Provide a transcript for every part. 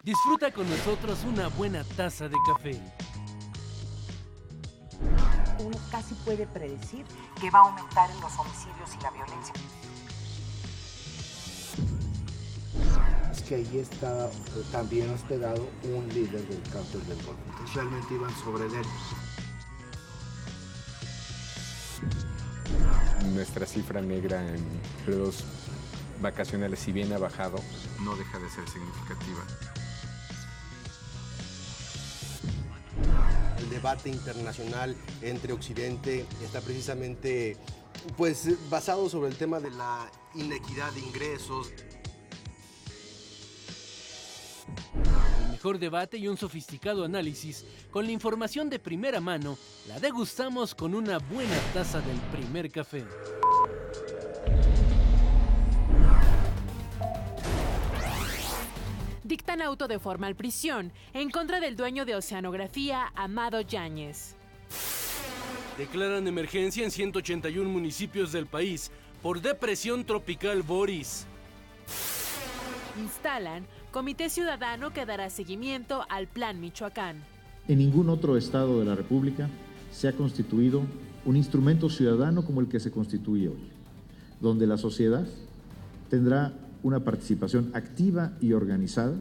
Disfruta con nosotros una buena taza de café. Uno casi puede predecir que va a aumentar en los homicidios y la violencia. Es que allí estaba también hospedado un líder del cártel del Golfo. Entonces realmente iban sobre él. Nuestra cifra negra en periodos vacacionales, si bien ha bajado, no deja de ser significativa. El debate internacional entre Occidente está precisamente pues, basado sobre el tema de la inequidad de ingresos. El mejor debate y un sofisticado análisis, con la información de primera mano, la degustamos con una buena taza del primer café. Dictan auto de formal prisión en contra del dueño de Oceanografía, Amado Yáñez. Declaran emergencia en 181 municipios del país por depresión tropical Boris. Instalan Comité Ciudadano que dará seguimiento al Plan Michoacán. En ningún otro estado de la República se ha constituido un instrumento ciudadano como el que se constituye hoy, donde la sociedad tendrá una participación activa y organizada.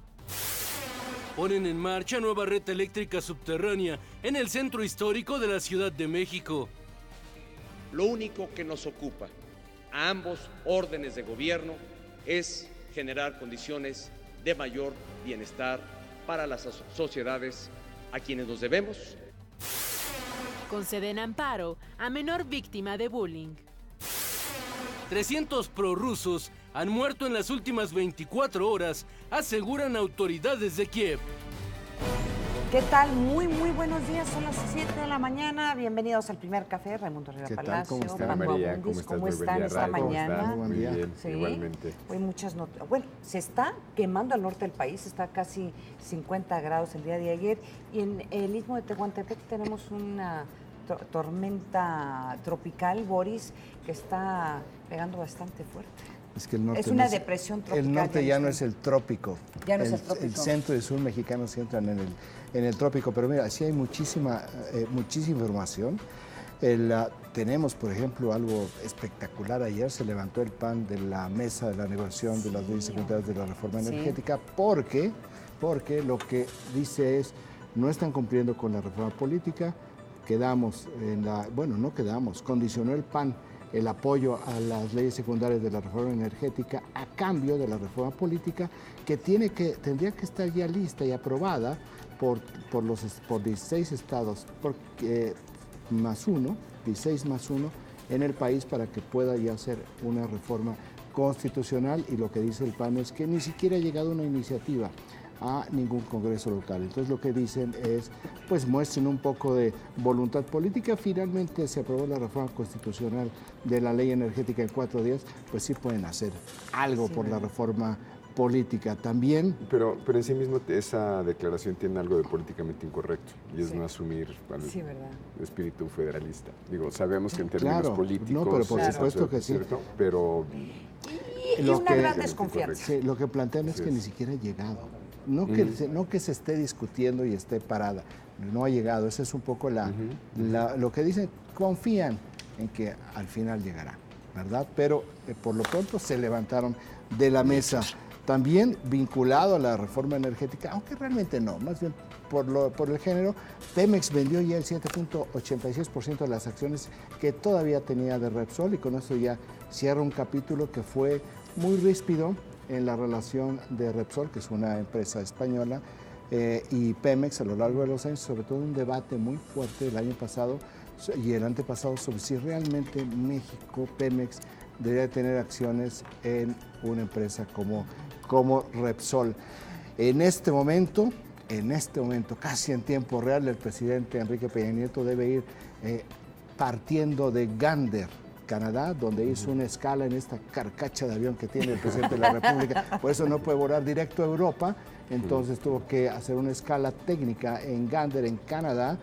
Ponen en marcha nueva red eléctrica subterránea en el centro histórico de la Ciudad de México. Lo único que nos ocupa a ambos órdenes de gobierno es generar condiciones de mayor bienestar para las sociedades a quienes nos debemos. Conceden amparo a menor víctima de bullying. 300 prorrusos han muerto en las últimas 24 horas, aseguran autoridades de Kiev. ¿Qué tal? Muy buenos días. Son las 7 de la mañana. Bienvenidos al primer café. Raimundo Herrera Palacio. ¿Cómo están, Paco María? Abundis, ¿Cómo están esta mañana? Muy bien, Sí. igualmente. Hoy muchas notas. Bueno, se está quemando al norte del país. Está casi 50 grados el día de ayer. Y en el Istmo de Tehuantepec tenemos una tormenta tropical, Boris, que está pegando bastante fuerte. Es que el norte Es una depresión tropical. El norte ya no es el trópico. Ya no es el trópico. El centro y el sur mexicano se entran en el trópico. Pero mira, sí hay muchísima información. Tenemos, por ejemplo, algo espectacular. Ayer se levantó el PAN de la mesa de la negociación de las leyes secundarias de la reforma energética porque lo que dice es no están cumpliendo con la reforma política. Condicionó el PAN el apoyo a las leyes secundarias de la reforma energética a cambio de la reforma política que tendría que estar ya lista y aprobada por 16 estados más uno en el país para que pueda ya hacer una reforma constitucional, y lo que dice el PAN es que ni siquiera ha llegado una iniciativa a ningún congreso local. Entonces lo que dicen es, pues muestren un poco de voluntad política. Finalmente se aprobó la reforma constitucional de la ley energética en 4 días, pues sí pueden hacer algo por la reforma política también. Pero en sí mismo esa declaración tiene algo de políticamente incorrecto, y es no asumir el espíritu federalista. Digo, sabemos que en términos políticos... No, pero por supuesto que sí. Cierto, pero... Y una gran desconfianza. Sí, lo que plantean es que ni siquiera ha llegado. No que se esté discutiendo y esté parada, no ha llegado. Ese es un poco lo que dicen, confían en que al final llegará, ¿verdad? Pero por lo pronto se levantaron de la mesa. También vinculado a la reforma energética, aunque realmente no, más bien por el género, Pemex vendió ya el 7.86% de las acciones que todavía tenía de Repsol, y con eso ya cierra un capítulo que fue muy ríspido en la relación de Repsol, que es una empresa española, y Pemex a lo largo de los años, sobre todo un debate muy fuerte el año pasado y el antepasado sobre si realmente México, Pemex, debería tener acciones en una empresa como Repsol. En este momento, casi en tiempo real, el presidente Enrique Peña Nieto debe ir partiendo de Gander, Canadá, donde hizo una escala en esta carcacha de avión que tiene el presidente de la República. Por eso no puede volar directo a Europa, entonces tuvo que hacer una escala técnica en Gander, en Canadá,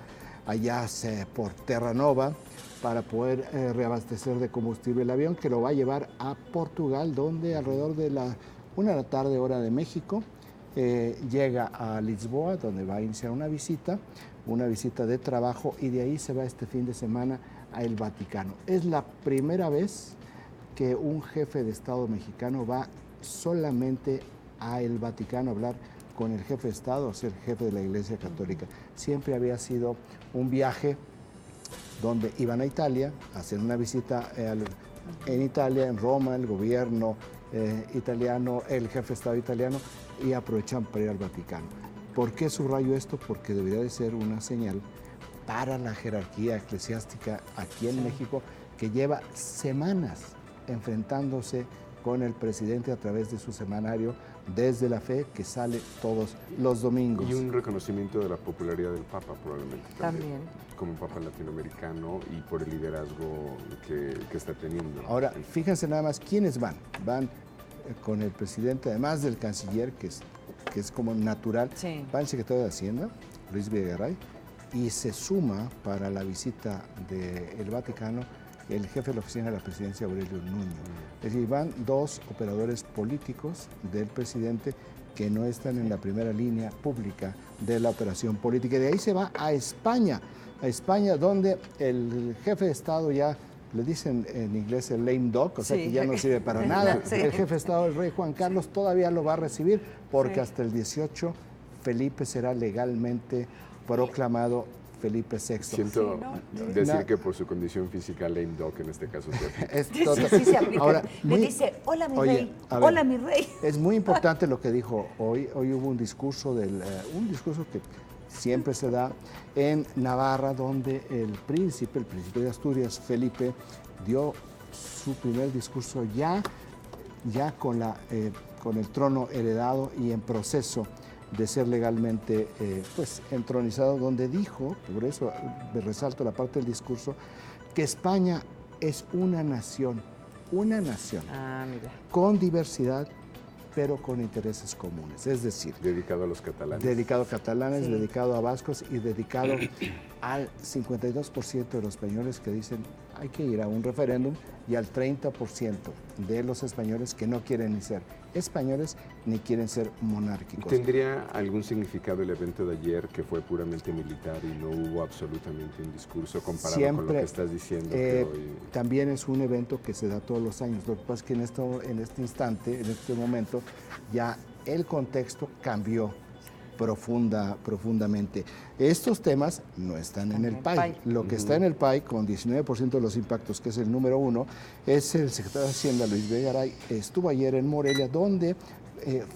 allá por Terranova, para poder reabastecer de combustible el avión, que lo va a llevar a Portugal, donde alrededor de la 1 de la tarde, hora de México, llega a Lisboa, donde va a iniciar una visita de trabajo, y de ahí se va este fin de semana a el Vaticano. Es la primera vez que un jefe de Estado mexicano va solamente a el Vaticano a hablar con el jefe de Estado, o sea, el jefe de la Iglesia Católica. Siempre había sido un viaje donde iban a Italia, a hacer una visita en Italia, en Roma, el gobierno italiano, el jefe de Estado italiano, y aprovechan para ir al Vaticano. ¿Por qué subrayo esto? Porque debería de ser una señal para la jerarquía eclesiástica aquí en México, que lleva semanas enfrentándose con el presidente a través de su semanario Desde la Fe, que sale todos los domingos. Y un reconocimiento de la popularidad del Papa, probablemente. También. Como Papa latinoamericano y por el liderazgo que está teniendo. Ahora, fíjense nada más quiénes van. Van con el presidente, además del canciller, que es como natural, va el secretario de Hacienda, Luis Videgaray, y se suma para la visita del Vaticano el jefe de la oficina de la presidencia, Aurelio Nuño. Es decir, van dos operadores políticos del presidente que no están en la primera línea pública de la operación política. Y de ahí se va a España, donde el jefe de Estado ya, le dicen en inglés el lame dog, o sea que ya no sirve para nada. El jefe de Estado, el rey Juan Carlos, todavía lo va a recibir, porque hasta el 18 Felipe será legalmente proclamado Felipe VI. Siento decir que por su condición física, lame dog en este caso sí se aplica. Ahora, le dice, hola mi rey, hola mi rey. Es muy importante lo que dijo hoy. Hoy hubo un discurso que siempre se da en Navarra, donde el príncipe de Asturias, Felipe, dio su primer discurso ya con el trono heredado y en proceso de ser legalmente entronizado, donde dijo, por eso me resalto la parte del discurso, que España es una nación con diversidad, pero con intereses comunes, es decir... Dedicado a los catalanes. Dedicado a catalanes, dedicado a vascos y dedicado al 52% de los españoles que dicen hay que ir a un referéndum, y al 30% de los españoles que no quieren ni ser españoles ni quieren ser monárquicos. ¿Tendría algún significado el evento de ayer, que fue puramente militar y no hubo absolutamente un discurso comparado con lo que estás diciendo? También es un evento que se da todos los años. Lo que pasa es que en este instante, en este momento, ya el contexto cambió profundamente. Estos temas no están en el PAI. Lo que está en el PAI, con 19% de los impactos, que es el número 1, es el secretario de Hacienda, Luis Videgaray. Estuvo ayer en Morelia, donde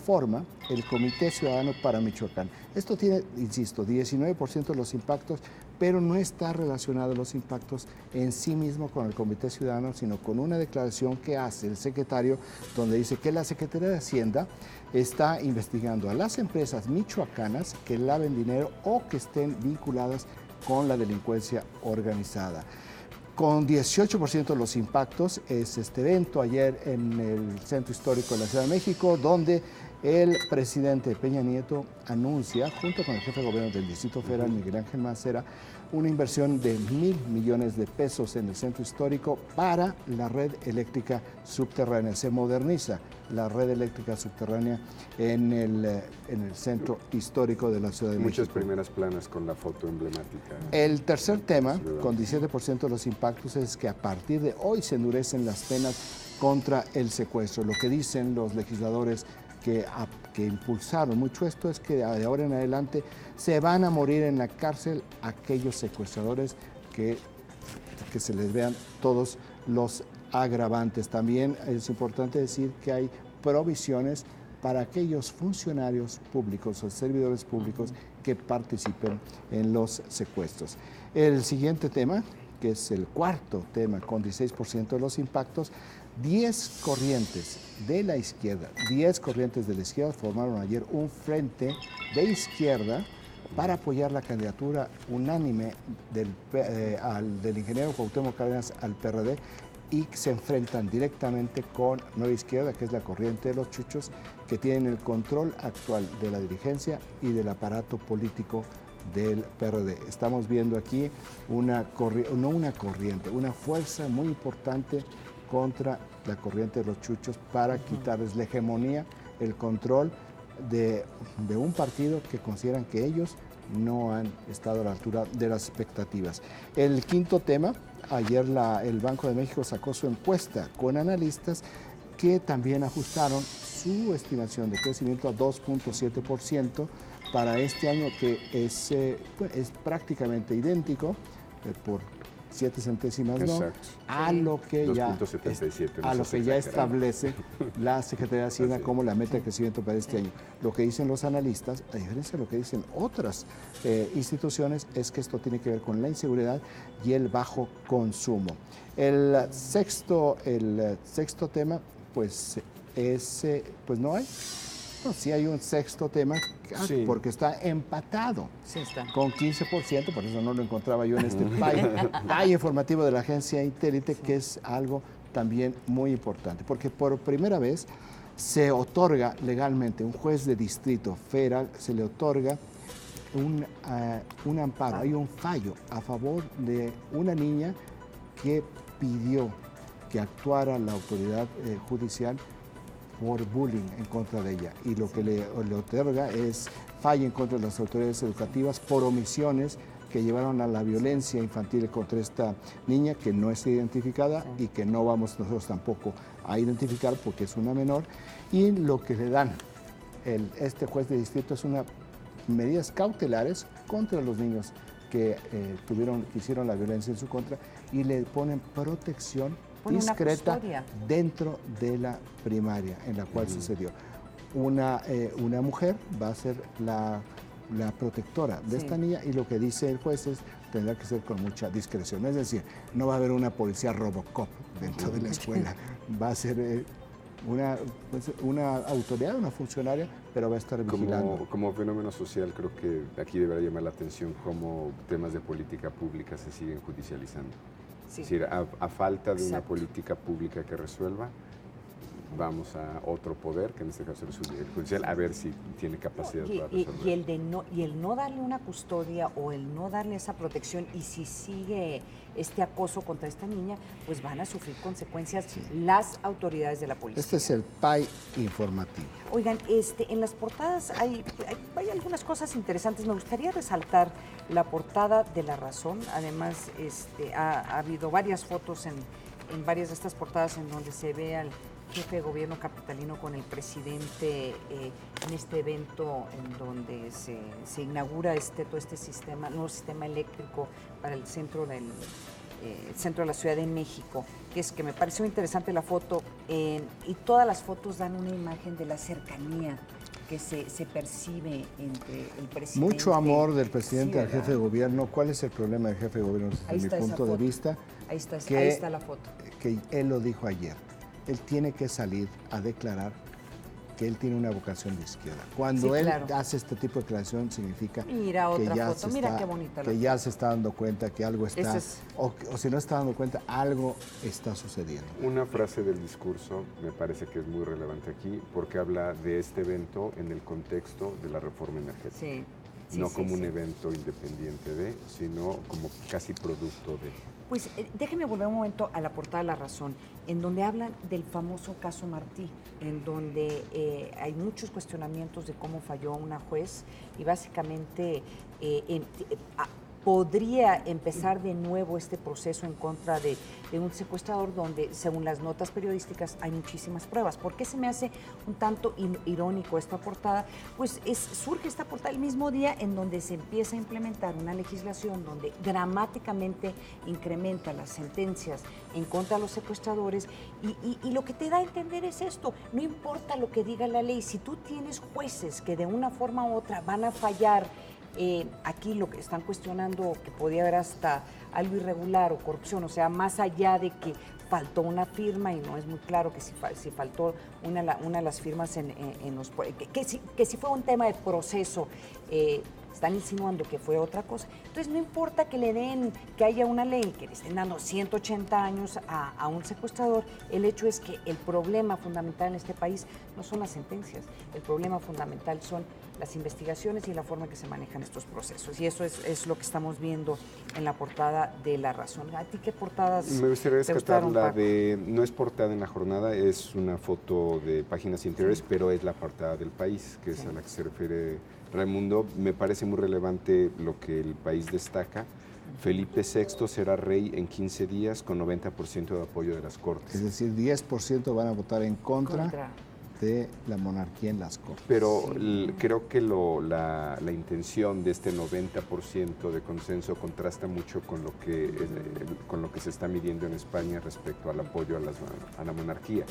forma el Comité Ciudadano para Michoacán. Esto tiene, insisto, 19% de los impactos, pero no está relacionado los impactos en sí mismo con el Comité Ciudadano, sino con una declaración que hace el secretario, donde dice que la Secretaría de Hacienda está investigando a las empresas michoacanas que laven dinero o que estén vinculadas con la delincuencia organizada. Con 18% de los impactos es este evento ayer en el Centro Histórico de la Ciudad de México, donde el presidente Peña Nieto anuncia, junto con el jefe de gobierno del Distrito Federal, Miguel Ángel Mancera, una inversión de 1,000 millones de pesos en el centro histórico para la red eléctrica subterránea. Se moderniza la red eléctrica subterránea en el centro histórico de la Ciudad de México. Muchas primeras planas con la foto emblemática. El tercer tema, con 17% de los impactos, es que a partir de hoy se endurecen las penas contra el secuestro. Lo que dicen los legisladores que impulsaron mucho esto es que de ahora en adelante se van a morir en la cárcel aquellos secuestradores que se les vean todos los agravantes. También es importante decir que hay provisiones para aquellos funcionarios públicos o servidores públicos que participen en los secuestros. El siguiente tema, que es el cuarto tema, con 16% de los impactos, 10 corrientes de la izquierda formaron ayer un frente de izquierda para apoyar la candidatura unánime del ingeniero Cuauhtémoc Cárdenas al PRD, y se enfrentan directamente con Nueva Izquierda, que es la corriente de los chuchos, que tienen el control actual de la dirigencia y del aparato político del PRD. Estamos viendo aquí una fuerza muy importante contra la corriente de los chuchos para quitarles la hegemonía, el control de un partido que consideran que ellos no han estado a la altura de las expectativas. El quinto tema, ayer el Banco de México sacó su encuesta con analistas que también ajustaron su estimación de crecimiento a 2.7% para este año, que es prácticamente idéntico por 7 centésimas, ¿no? A lo que ya, 2.77, a lo que ya establece la Secretaría de Hacienda como la meta de crecimiento para este año. Lo que dicen los analistas, a diferencia de lo que dicen otras instituciones, es que esto tiene que ver con la inseguridad y el bajo consumo. El sexto tema, pues no hay. No, sí hay un sexto tema, porque está empatado con 15%, por eso no lo encontraba yo en este pay informativo de la agencia Intélite, que es algo también muy importante, porque por primera vez se otorga legalmente, un juez de distrito federal se le otorga un amparo, hay un fallo a favor de una niña que pidió que actuara la autoridad judicial por bullying en contra de ella, y lo que le otorga es fallo en contra de las autoridades educativas por omisiones que llevaron a la violencia infantil contra esta niña, que no es identificada y que no vamos nosotros tampoco a identificar porque es una menor, y lo que le dan este juez de distrito es unas medidas cautelares contra los niños que hicieron la violencia en su contra, y le ponen protección discreta dentro de la primaria en la cual sucedió. Una mujer va a ser la protectora de esta niña, y lo que dice el juez es tendrá que ser con mucha discreción. Es decir, no va a haber una policía Robocop dentro de la escuela, va a ser una autoridad, una funcionaria, pero va a estar vigilando. Como fenómeno social, creo que aquí deberá llamar la atención cómo temas de política pública se siguen judicializando. Es decir, a falta de una política pública que resuelva, vamos a otro poder, que en este caso es el judicial, a ver si tiene capacidad para resolver. Y el no darle una custodia o el no darle esa protección, y si sigue este acoso contra esta niña, pues van a sufrir consecuencias las autoridades de la policía. Este es el PAI informativo. Oigan, en las portadas hay algunas cosas interesantes. Me gustaría resaltar la portada de La Razón. Además, ha habido varias fotos en varias de estas portadas en donde se ve al jefe de gobierno capitalino con el presidente en este evento en donde se inaugura todo este sistema, nuevo sistema eléctrico para el centro de la Ciudad de México, que me pareció interesante la foto, y todas las fotos dan una imagen de la cercanía que se percibe entre el presidente. Mucho amor del presidente al jefe de gobierno. ¿Cuál es el problema del jefe de gobierno desde mi punto de vista? Ahí está la foto. Que él lo dijo ayer. Él tiene que salir a declarar que él tiene una vocación de izquierda. Cuando él hace este tipo de declaración, significa que ya se está dando cuenta que algo está, o si no está dando cuenta, algo está sucediendo. Una frase del discurso me parece que es muy relevante aquí, porque habla de este evento en el contexto de la reforma energética. No como un evento independiente de, sino como casi producto de. Pues déjeme volver un momento a la portada de La Razón, en donde hablan del famoso caso Martí, en donde hay muchos cuestionamientos de cómo falló una juez, y básicamente podría empezar de nuevo este proceso en contra de un secuestrador, donde, según las notas periodísticas, hay muchísimas pruebas. ¿Por qué se me hace un tanto irónico esta portada? Pues surge esta portada el mismo día en donde se empieza a implementar una legislación donde dramáticamente incrementa las sentencias en contra de los secuestradores, y lo que te da a entender es esto: no importa lo que diga la ley, si tú tienes jueces que de una forma u otra van a fallar. Aquí lo que están cuestionando, que podía haber hasta algo irregular o corrupción, o sea, más allá de que faltó una firma, y no es muy claro que si faltó una de las firmas en los... Que si fue un tema de proceso, están insinuando que fue otra cosa. Entonces no importa que haya una ley que le estén dando 180 años a un secuestrador, el hecho es que el problema fundamental en este país no son las sentencias, el problema fundamental son las investigaciones y la forma en que se manejan estos procesos. Y eso es lo que estamos viendo en la portada de La Razón. ¿A ti qué portadas me gustaría te rescatar gustaron, la Paco? no es portada en la jornada, es una foto de páginas interiores, pero es la portada del País, que es a la que se refiere Raimundo. Me parece muy relevante lo que el País destaca. Felipe VI será rey en 15 días con 90% de apoyo de las Cortes. Es decir, 10% van a votar en contra de la monarquía en las Cortes. Pero creo que la intención de este 90% de consenso contrasta mucho con lo que se está midiendo en España respecto al apoyo a la monarquía.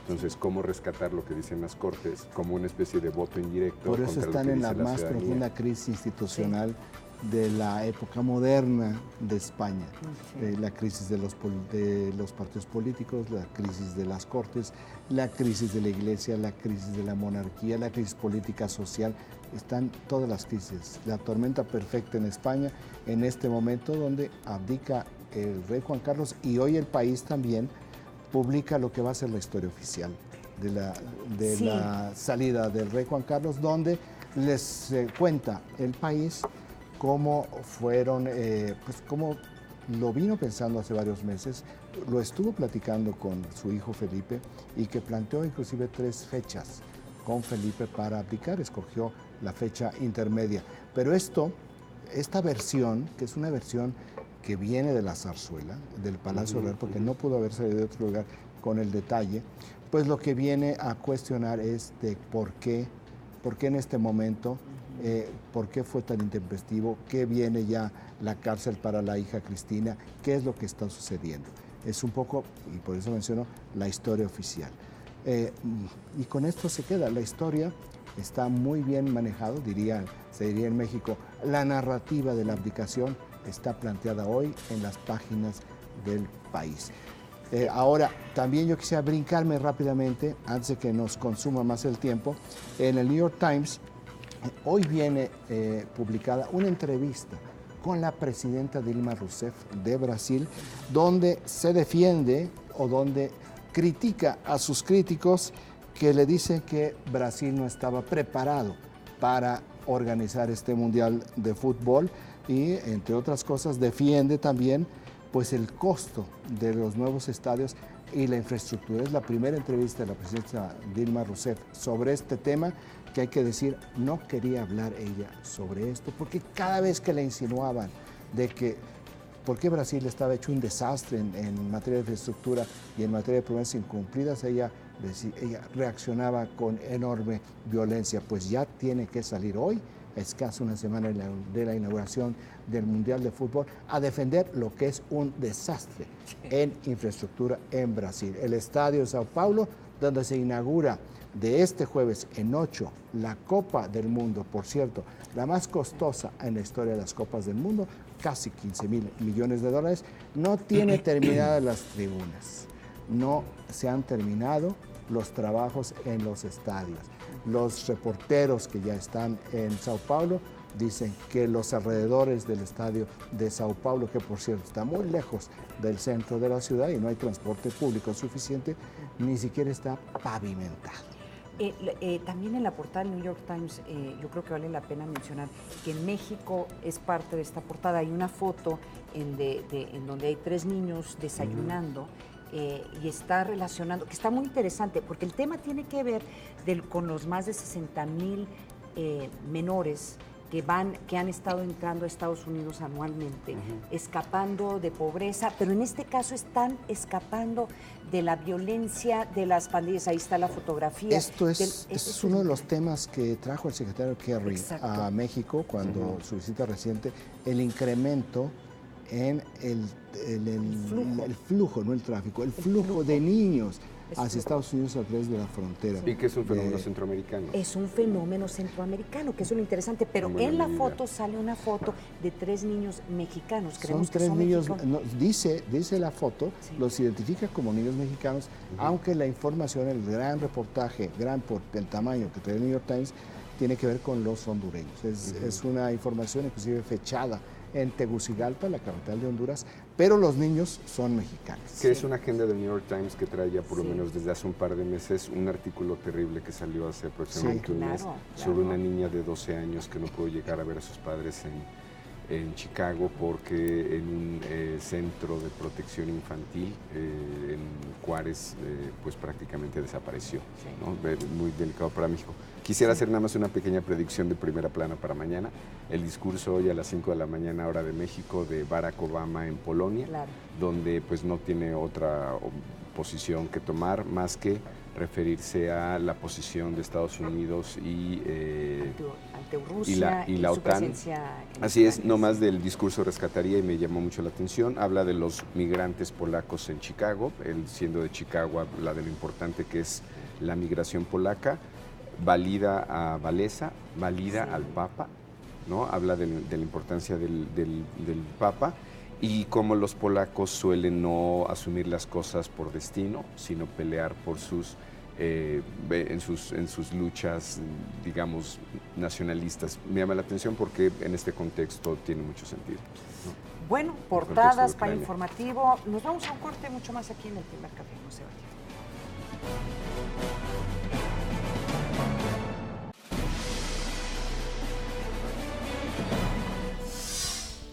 Entonces, ¿cómo rescatar lo que dicen las Cortes como una especie de voto indirecto? Por eso contra están lo que en la dice más ciudadanía? profunda crisis institucional de la época moderna de España. La crisis de los partidos políticos, la crisis de las Cortes, la crisis de la Iglesia, la crisis de la monarquía, la crisis política social. Están todas las crisis. La tormenta perfecta en España en este momento donde abdica el rey Juan Carlos, y hoy el País también publica lo que va a ser la historia oficial de la salida del rey Juan Carlos, donde les cuenta el País cómo fueron, cómo lo vino pensando hace varios meses, lo estuvo platicando con su hijo Felipe, y que planteó inclusive 3 fechas con Felipe para abdicar. Escogió la fecha intermedia. Pero esta versión, que es una versión que viene de la zarzuela, del Palacio Real, porque no pudo haber salido de otro lugar con el detalle, pues lo que viene a cuestionar es de por qué en este momento, por qué fue tan intempestivo, qué viene ya la cárcel para la hija Cristina, qué es lo que está sucediendo. Es un poco, y por eso menciono, la historia oficial. Y con esto se queda. La historia está muy bien manejado, se diría en México, la narrativa de la abdicación está planteada hoy en las páginas del País. Ahora, también yo quisiera brincarme rápidamente, antes de que nos consuma más el tiempo. En el New York Times, hoy viene publicada una entrevista con la presidenta Dilma Rousseff de Brasil, donde se defiende o donde critica a sus críticos que le dicen que Brasil no estaba preparado para organizar este Mundial de Fútbol, y, entre otras cosas, defiende también pues el costo de los nuevos estadios y la infraestructura. Es la primera entrevista de la presidenta Dilma Rousseff sobre este tema, que hay que decir, no quería hablar ella sobre esto, porque cada vez que le insinuaban de que por qué Brasil estaba hecho un desastre en materia de infraestructura y en materia de promesas incumplidas, ella reaccionaba con enorme violencia. Pues ya tiene que salir hoy, a escasa una semana de la inauguración del Mundial de Fútbol, a defender lo que es un desastre en infraestructura en Brasil. El estadio de Sao Paulo, donde se inaugura de este jueves en 8 la Copa del Mundo, por cierto, la más costosa en la historia de las Copas del Mundo, casi 15,000 millones de dólares, no tiene terminadas las tribunas, no se han terminado los trabajos en los estadios. Los reporteros que ya están en Sao Paulo dicen que los alrededores del estadio de Sao Paulo, que por cierto está muy lejos del centro de la ciudad y no hay transporte público suficiente, ni siquiera está pavimentado. También en la portada del New York Times, yo creo que vale la pena mencionar que en México es parte de esta portada. Hay una foto en donde hay 3 niños desayunando. Y está relacionando, que está muy interesante, porque el tema tiene que ver con los más de 60,000 menores que han estado entrando a Estados Unidos anualmente, escapando de pobreza, pero en este caso están escapando de la violencia de las pandillas. Ahí está la fotografía. Esto es uno de los temas que trajo el secretario Kerry a México cuando su visita reciente, el incremento en el flujo, no el tráfico, el flujo de niños hacia Estados Unidos a través de la frontera. Y que es un fenómeno centroamericano. Es un fenómeno centroamericano, que es lo interesante, pero en la foto sale una foto de 3 niños mexicanos. Son 3 niños, no, dice la foto, los identifica como niños mexicanos, aunque la información, el gran reportaje, gran por el tamaño que trae el New York Times, tiene que ver con los hondureños. Es una información inclusive fechada en Tegucigalpa, la capital de Honduras, pero los niños son mexicanos. Que es una agenda del New York Times que trae ya por lo menos desde hace un par de meses un artículo terrible que salió hace aproximadamente un mes sobre una niña de 12 años que no pudo llegar a ver a sus padres en Chicago porque en un centro de protección infantil en Juárez pues prácticamente desapareció, ¿no? Muy delicado para México. Quisiera hacer nada más una pequeña predicción de primera plana para mañana. El discurso hoy a las 5 de la mañana hora de México de Barack Obama en Polonia, donde pues no tiene otra posición que tomar más que referirse a la posición de Estados Unidos y Rusia y la OTAN. Así es, no más del discurso rescataría y me llamó mucho la atención. Habla de los migrantes polacos en Chicago, él siendo de Chicago habla de lo importante que es la migración polaca, valida a Wałęsa, valida al Papa, ¿no? Habla de la importancia del Papa y cómo los polacos suelen no asumir las cosas por destino, sino pelear por en sus luchas, digamos, nacionalistas. Me llama la atención porque en este contexto tiene mucho sentido, ¿no? Bueno, portadas para informativo. Nos vamos a un corte mucho más aquí en el primer café. No se vayan.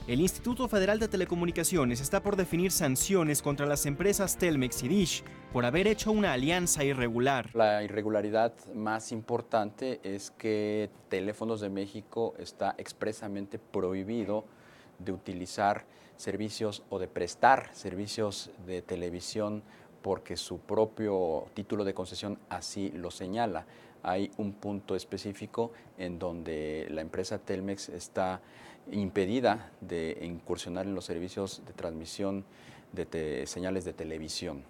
El Instituto Federal de Telecomunicaciones está por definir sanciones contra las empresas Telmex y Dish por haber hecho una alianza irregular. La irregularidad más importante es que Teléfonos de México está expresamente prohibido de utilizar servicios o de prestar servicios de televisión porque su propio título de concesión así lo señala. Hay un punto específico en donde la empresa Telmex está impedida de incursionar en los servicios de transmisión de señales de televisión.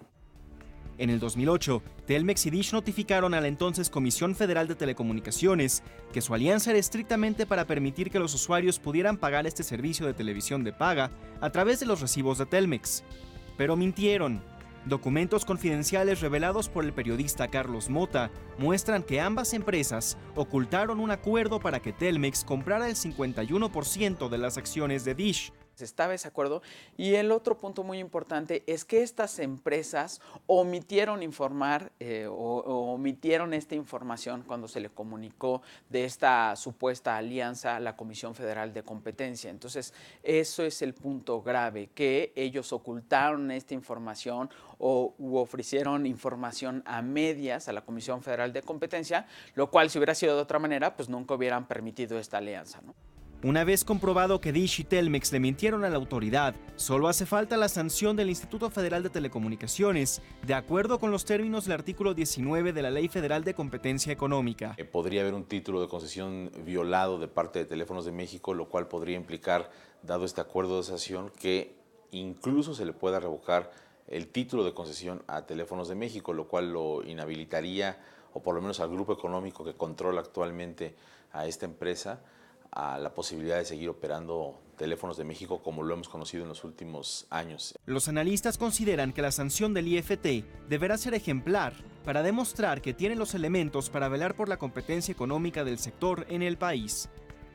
En el 2008, Telmex y Dish notificaron a la entonces Comisión Federal de Telecomunicaciones que su alianza era estrictamente para permitir que los usuarios pudieran pagar este servicio de televisión de paga a través de los recibos de Telmex. Pero mintieron. Documentos confidenciales revelados por el periodista Carlos Mota muestran que ambas empresas ocultaron un acuerdo para que Telmex comprara el 51% de las acciones de Dish. Estaba ese acuerdo y el otro punto muy importante es que estas empresas omitieron informar o omitieron esta información cuando se le comunicó de esta supuesta alianza a la Comisión Federal de Competencia. Entonces, eso es el punto grave, que ellos ocultaron esta información u ofrecieron información a medias a la Comisión Federal de Competencia, lo cual si hubiera sido de otra manera, pues nunca hubieran permitido esta alianza, ¿no? Una vez comprobado que Dish y Telmex le mintieron a la autoridad, solo hace falta la sanción del Instituto Federal de Telecomunicaciones, de acuerdo con los términos del artículo 19 de la Ley Federal de Competencia Económica. Podría haber un título de concesión violado de parte de Teléfonos de México, lo cual podría implicar, dado este acuerdo de sanción, que incluso se le pueda revocar el título de concesión a Teléfonos de México, lo cual lo inhabilitaría, o por lo menos al grupo económico que controla actualmente a esta empresa, a la posibilidad de seguir operando Teléfonos de México como lo hemos conocido en los últimos años. Los analistas consideran que la sanción del IFT deberá ser ejemplar para demostrar que tiene los elementos para velar por la competencia económica del sector en el país.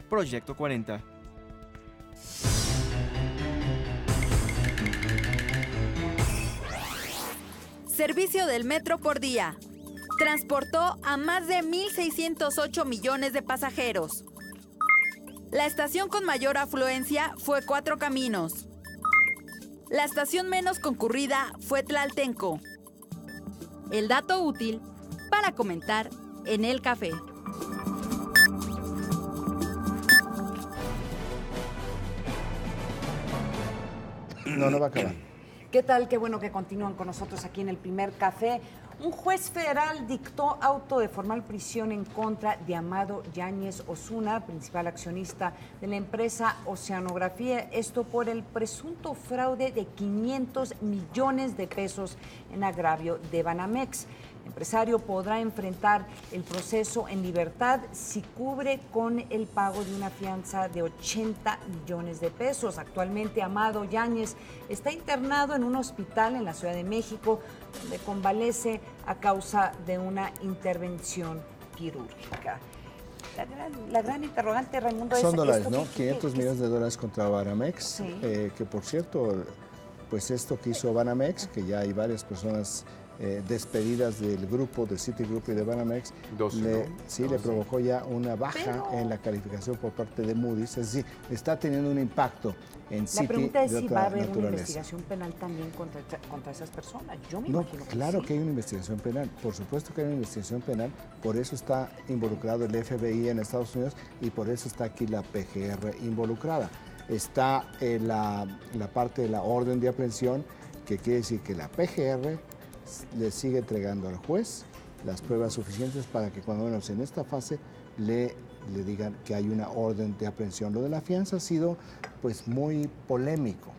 Proyecto 40. Servicio del metro por día. Transportó a más de 1.608 millones de pasajeros. La estación con mayor afluencia fue Cuatro Caminos. La estación menos concurrida fue Tlaltenco. El dato útil para comentar en el café. No va a acabar. ¿Qué tal? Qué bueno que continúan con nosotros aquí en el primer café. Un juez federal dictó auto de formal prisión en contra de Amado Yáñez Osuna, principal accionista de la empresa Oceanografía, esto por el presunto fraude de 500 millones de pesos en agravio de Banamex. El empresario podrá enfrentar el proceso en libertad si cubre con el pago de una fianza de 80 millones de pesos. Actualmente Amado Yáñez está internado en un hospital en la Ciudad de México, donde convalece a causa de una intervención quirúrgica. La gran interrogante, Raimundo, son es... dólares, ¿no? 500 millones de dólares contra Banamex, sí. Que por cierto, pues esto que hizo Banamex, que ya hay varias personas despedidas del grupo, de Citigroup y de Banamex, le provocó ya una baja en la calificación por parte de Moody's, es decir, está teniendo un impacto en Citi. La pregunta es si va a haber naturaleza. una investigación penal también contra esas personas. Yo me imagino que claro sí. que hay una investigación penal, por supuesto que hay una investigación penal, por eso está involucrado el FBI en Estados Unidos y por eso está aquí la PGR involucrada. Está la parte de la orden de aprehensión, que quiere decir que la PGR le sigue entregando al juez las pruebas suficientes para que cuando menos en esta fase le digan que hay una orden de aprehensión. Lo de la fianza ha sido pues muy polémico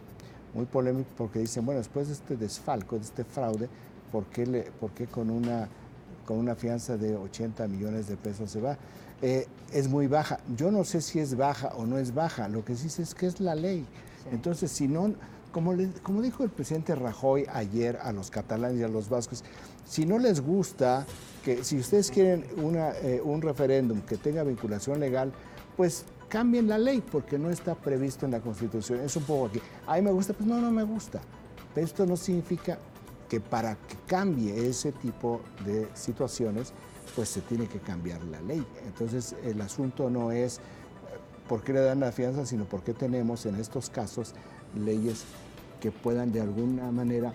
porque dicen, bueno, después de este desfalco, de este fraude, ¿por qué con una fianza de 80 millones de pesos se va? Es muy baja. Yo no sé si es baja o no es baja, lo que sí sé es que es la ley. Sí. Entonces, si no... Como dijo el presidente Rajoy ayer a los catalanes y a los vascos, si no les gusta, que si ustedes quieren un referéndum que tenga vinculación legal, pues cambien la ley, porque no está previsto en la Constitución. Es un poco aquí. A mí me gusta, pues no me gusta. Pero esto no significa que para que cambie ese tipo de situaciones, pues se tiene que cambiar la ley. Entonces, el asunto no es por qué le dan la fianza, sino por qué tenemos en estos casos leyes que puedan de alguna manera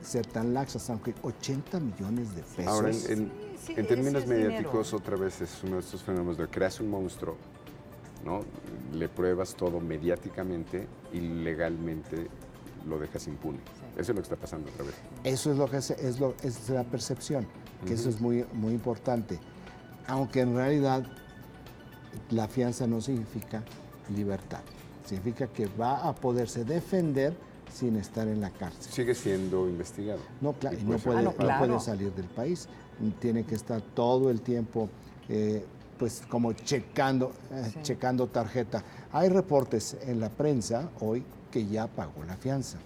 ser tan laxas, aunque 80 millones de pesos. Ahora, en términos mediáticos, dinero. Otra vez es uno de estos fenómenos de creas un monstruo, ¿no? Le pruebas todo mediáticamente y legalmente lo dejas impune. Sí. Eso es lo que está pasando otra vez. Eso es lo que es la percepción, que eso es muy, muy importante. Aunque en realidad la fianza no significa libertad. Significa que va a poderse defender sin estar en la cárcel. Sigue siendo investigado. No, claro, y no puede salir del país. Tiene que estar todo el tiempo, pues como checando tarjeta. Hay reportes en la prensa hoy que ya pagó la fianza.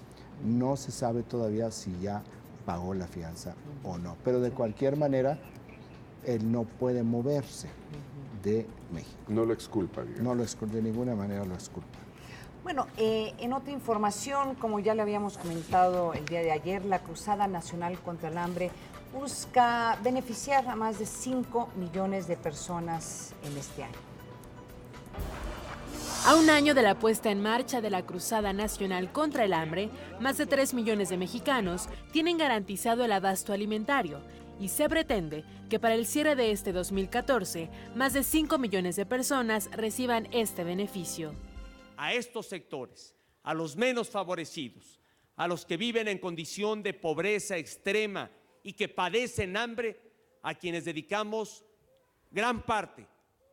No se sabe todavía si ya pagó la fianza o no. Pero de cualquier manera, él no puede moverse de México. No lo exculpa, digamos. No lo exculpa, de ninguna manera lo exculpa. Bueno, en otra información, como ya le habíamos comentado el día de ayer, la Cruzada Nacional contra el Hambre busca beneficiar a más de 5 millones de personas en este año. A un año de la puesta en marcha de la Cruzada Nacional contra el Hambre, más de 3 millones de mexicanos tienen garantizado el abasto alimentario y se pretende que para el cierre de este 2014, más de 5 millones de personas reciban este beneficio. A estos sectores, a los menos favorecidos, a los que viven en condición de pobreza extrema y que padecen hambre, a quienes dedicamos gran parte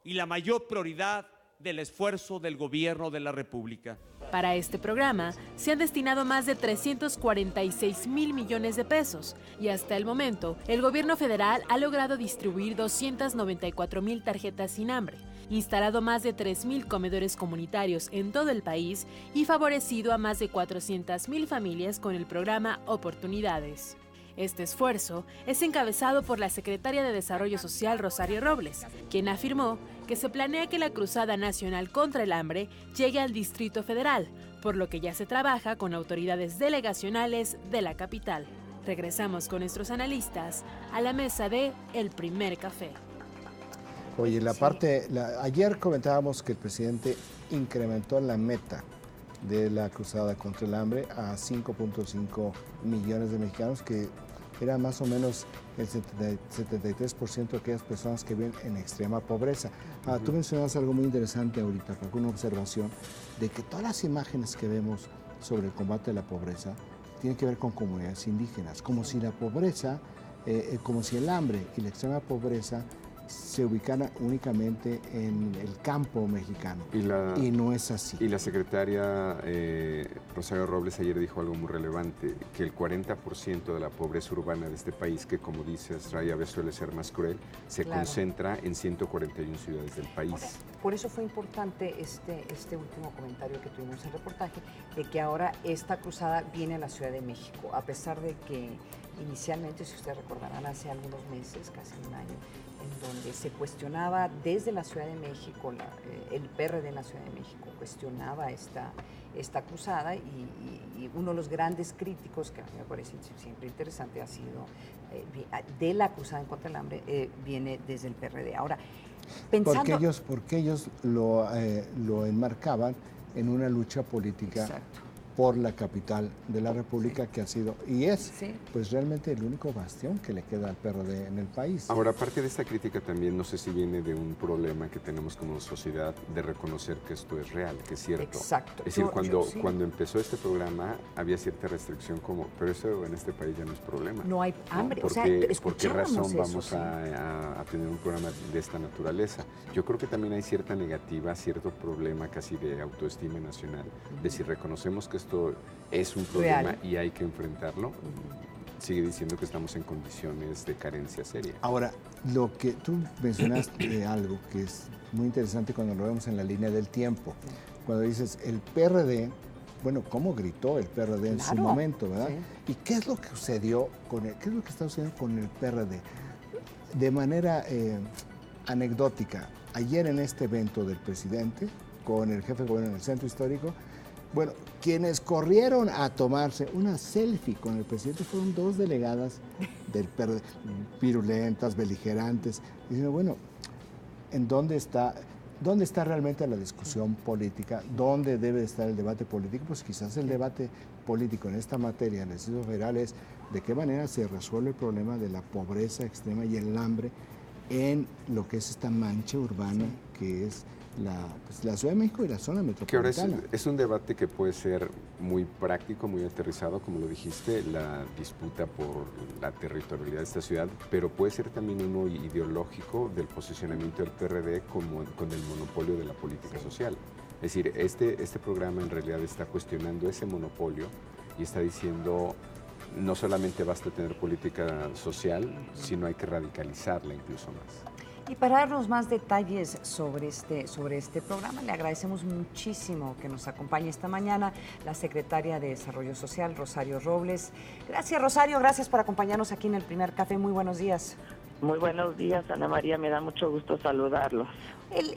y la mayor prioridad del esfuerzo del Gobierno de la República. Para este programa se han destinado más de 346 mil millones de pesos y hasta el momento el Gobierno federal ha logrado distribuir 294 mil tarjetas sin hambre, instalado más de 3,000 comedores comunitarios en todo el país y favorecido a más de 400,000 familias con el programa Oportunidades. Este esfuerzo es encabezado por la secretaria de Desarrollo Social, Rosario Robles, quien afirmó que se planea que la Cruzada Nacional contra el Hambre llegue al Distrito Federal, por lo que ya se trabaja con autoridades delegacionales de la capital. Regresamos con nuestros analistas a la mesa de El Primer Café. Oye, ayer comentábamos que el presidente incrementó la meta de la Cruzada contra el Hambre a 5.5 millones de mexicanos, que era más o menos el 73% de aquellas personas que viven en extrema pobreza. Tú mencionabas algo muy interesante ahorita, Paco, una observación de que todas las imágenes que vemos sobre el combate a la pobreza tienen que ver con comunidades indígenas, como si la pobreza, como si el hambre y la extrema pobreza se ubican únicamente en el campo mexicano, y no es así. Y la secretaria Rosario Robles ayer dijo algo muy relevante, que el 40% de la pobreza urbana de este país, que como dice Estrella a veces suele ser más cruel, se concentra en 141 ciudades del país. por eso fue importante este último comentario que tuvimos en el reportaje, de que ahora esta cruzada viene a la Ciudad de México, a pesar de que inicialmente, si ustedes recordarán, hace algunos meses, casi un año, en donde se cuestionaba desde la Ciudad de México, el PRD en la Ciudad de México cuestionaba esta cruzada, y uno de los grandes críticos, que a mí me parece siempre interesante, ha sido de la cruzada en contra del hambre, viene desde el PRD. Ahora, pensando... Porque ellos lo enmarcaban en una lucha política. Exacto. Por la capital de la República, que ha sido y es pues realmente el único bastión que le queda al PRD en el país. Ahora, aparte de esta crítica también, no sé si viene de un problema que tenemos como sociedad de reconocer que esto es real, que es cierto. Exacto. Es decir, cuando empezó este programa había cierta restricción como, pero eso en este país ya no es problema. No hay hambre, ¿no? ¿Por qué razón vamos a tener un programa de esta naturaleza? Yo creo que también hay cierta negativa, cierto problema casi de autoestima nacional, de si reconocemos que esto es un problema real y hay que enfrentarlo, sigue diciendo que estamos en condiciones de carencia seria. Ahora, lo que tú mencionaste de algo que es muy interesante cuando lo vemos en la línea del tiempo, cuando dices el PRD, bueno, cómo gritó el PRD en su momento, ¿verdad? Sí. ¿Y qué es lo que sucedió qué es lo que está sucediendo con el PRD? De manera anecdótica, ayer en este evento del presidente, con el jefe de gobierno en el centro histórico, bueno, quienes corrieron a tomarse una selfie con el presidente fueron 2 delegadas del PRD, virulentas, beligerantes, diciendo, bueno, ¿en dónde está realmente la discusión política? ¿Dónde debe estar el debate político? Pues quizás el debate político en esta materia, en el Distrito Federal, es de qué manera se resuelve el problema de la pobreza extrema y el hambre en lo que es esta mancha urbana que es la Ciudad de México y la zona metropolitana. Que ahora es un debate que puede ser muy práctico, muy aterrizado, como lo dijiste, la disputa por la territorialidad de esta ciudad, pero puede ser también uno ideológico del posicionamiento del PRD con el monopolio de la política social. Es decir, este programa en realidad está cuestionando ese monopolio y está diciendo no solamente basta tener política social, sino hay que radicalizarla incluso más. Y para darnos más detalles sobre este programa, le agradecemos muchísimo que nos acompañe esta mañana la secretaria de Desarrollo Social, Rosario Robles. Gracias, Rosario, gracias por acompañarnos aquí en El Primer Café. Muy buenos días. Muy buenos días, Ana María, me da mucho gusto saludarlos.